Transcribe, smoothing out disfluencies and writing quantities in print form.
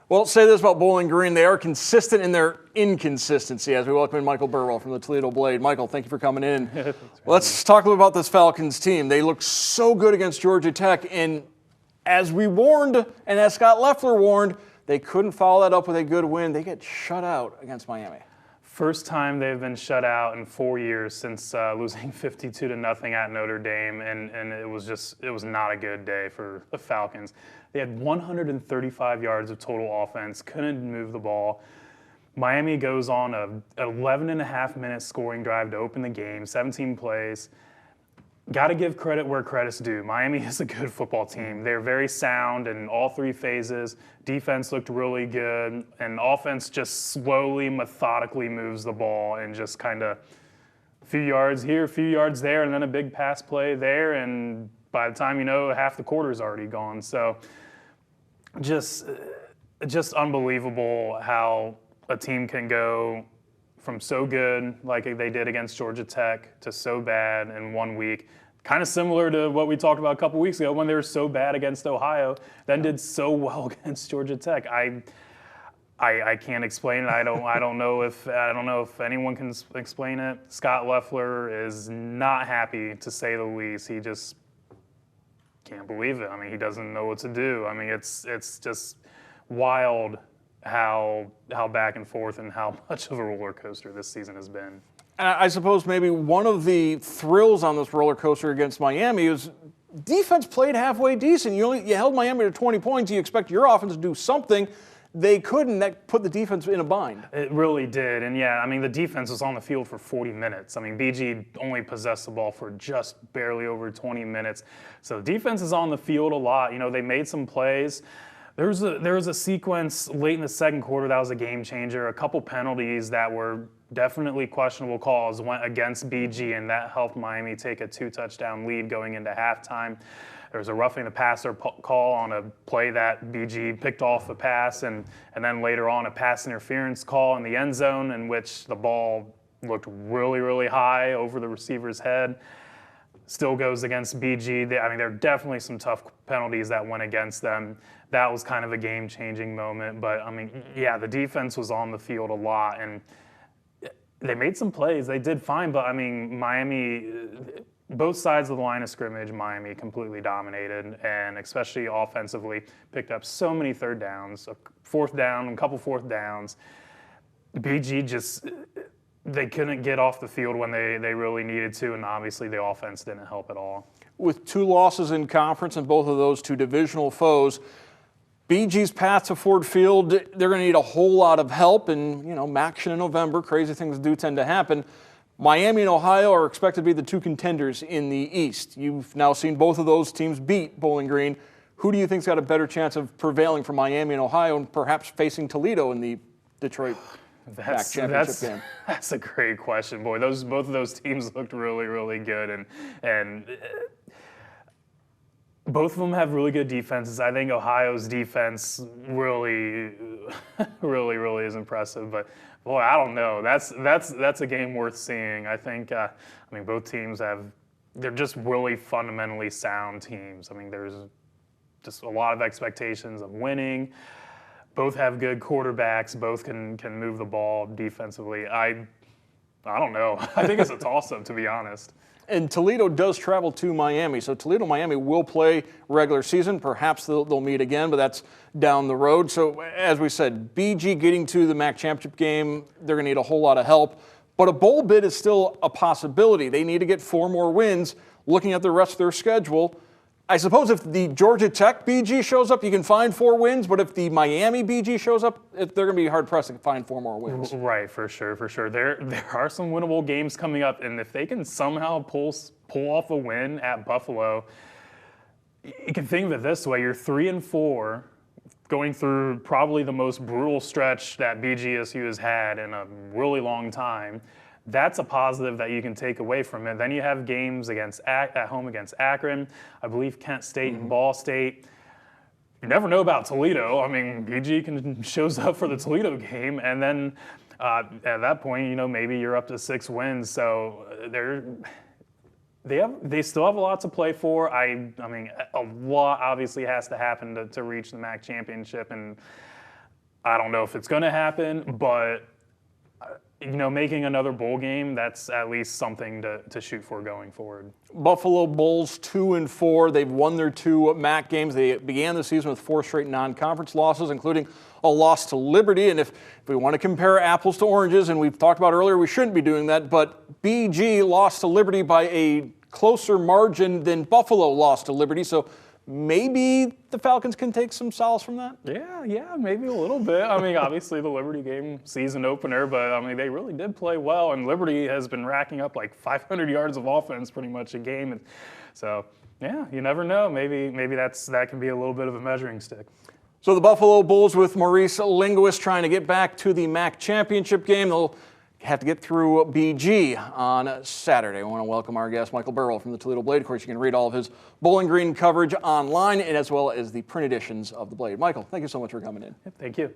Well, say this about Bowling Green. They are consistent in their inconsistency as we welcome in Michael Burwell from the Toledo Blade. Michael, thank you for coming in. Let's talk a little about this Falcons team. They look so good against Georgia Tech, and as we warned, and as Scott Loeffler warned, they couldn't follow that up with a good win. They get shut out against Miami. First time they've been shut out in 4 years since losing 52-0 at Notre Dame, and it was not a good day for the Falcons. They had 135 yards of total offense, couldn't move the ball. Miami goes on an 11.5-minute scoring drive to open the game, 17 plays. Got to give credit where credit's due. Miami is a good football team. They're very sound in all three phases. Defense looked really good, and offense just slowly, methodically moves the ball and just kind of a few yards here, a few yards there, and then a big pass play there, and by the time you know, half the quarter's already gone. So just unbelievable how a team can go from so good, like they did against Georgia Tech, to so bad in 1 week. Kind of similar to what we talked about a couple weeks ago when they were so bad against Ohio, then did so well against Georgia Tech. I can't explain it. I don't know if anyone can explain it. Scott Loeffler is not happy, to say the least. He just can't believe it. I mean, he doesn't know what to do. I mean, it's just wild how back and forth and how much of a roller coaster this season has been. I suppose maybe one of the thrills on this roller coaster against Miami is defense played halfway decent. You held Miami to 20 points. You expect your offense to do something. They couldn't. That put the defense in a bind. It really did. And yeah, I mean, the defense was on the field for 40 minutes. I mean, BG only possessed the ball for just barely over 20 minutes. So the defense is on the field a lot. You know, they made some plays. There was a sequence late in the second quarter that was a game changer. A couple penalties that were definitely questionable calls went against BG, and that helped Miami take a 2-touchdown lead going into halftime. There was a roughing the passer call on a play that BG picked off the pass, and then later on a pass interference call in the end zone in which the ball looked really, really high over the receiver's head. Still goes against BG. I mean, there are definitely some tough penalties that went against them. That was kind of a game-changing moment. But, I mean, yeah, the defense was on the field a lot, and they made some plays. They did fine, but, I mean, Miami, both sides of the line of scrimmage, Miami completely dominated, and especially offensively, picked up so many third downs, a couple fourth downs. BG just... They couldn't get off the field when they really needed to, and obviously the offense didn't help at all. With 2 losses in conference and both of those to divisional foes, BG's path to Ford Field, they're going to need a whole lot of help, and, you know, action in November, crazy things do tend to happen. Miami and Ohio are expected to be the 2 contenders in the East. You've now seen both of those teams beat Bowling Green. Who do you think's got a better chance of prevailing for Miami and Ohio and perhaps facing Toledo in the Detroit championship game? That's a great question, boy. Both of those teams looked really, really good, and both of them have really good defenses. I think Ohio's defense really, really, really is impressive. But boy, I don't know. That's a game worth seeing. I think. I mean, both teams they're just really fundamentally sound teams. I mean, there's just a lot of expectations of winning. Both have good quarterbacks. Both can move the ball defensively. I don't know. I think it's a toss-up, to be honest. And Toledo does travel to Miami, so Toledo-Miami will play regular season. Perhaps they'll meet again, but that's down the road. So, as we said, BG getting to the MAC championship game, they're going to need a whole lot of help. But a bowl bid is still a possibility. They need to get 4 more wins. Looking at the rest of their schedule, I suppose if the Georgia Tech BG shows up, you can find 4 wins. But if the Miami BG shows up, they're going to be hard-pressed to find 4 more wins. Right, for sure, for sure. There are some winnable games coming up, and if they can somehow pull off a win at Buffalo, you can think of it this way: you're 3-4, going through probably the most brutal stretch that BGSU has had in a really long time. That's a positive that you can take away from it. Then you have games at home against Akron, I believe Kent State and Ball State. You never know about Toledo. I mean, BG shows up for the Toledo game, and then at that point, you know, maybe you're up to 6 wins. So they still have a lot to play for. I mean, a lot obviously has to happen to reach the MAC championship, and I don't know if it's going to happen, but making another bowl game, that's at least something to shoot for going forward. Buffalo Bulls 2-4. They've won their 2 MAC games. They began the season with 4 straight non-conference losses, including a loss to Liberty. And if we want to compare apples to oranges, and we've talked about earlier, we shouldn't be doing that, but BG lost to Liberty by a closer margin than Buffalo lost to Liberty. So maybe the Falcons can take some solace from that? Yeah, maybe a little bit. I mean, obviously the Liberty game, season opener, but I mean, they really did play well, and Liberty has been racking up like 500 yards of offense pretty much a game. And so, yeah, you never know. Maybe that can be a little bit of a measuring stick. So the Buffalo Bulls with Maurice Linguist trying to get back to the MAC championship game. They'll have to get through BG on Saturday. I want to welcome our guest, Michael Burwell from the Toledo Blade. Of course, you can read all of his Bowling Green coverage online, and as well as the print editions of the Blade. Michael, thank you so much for coming in. Thank you.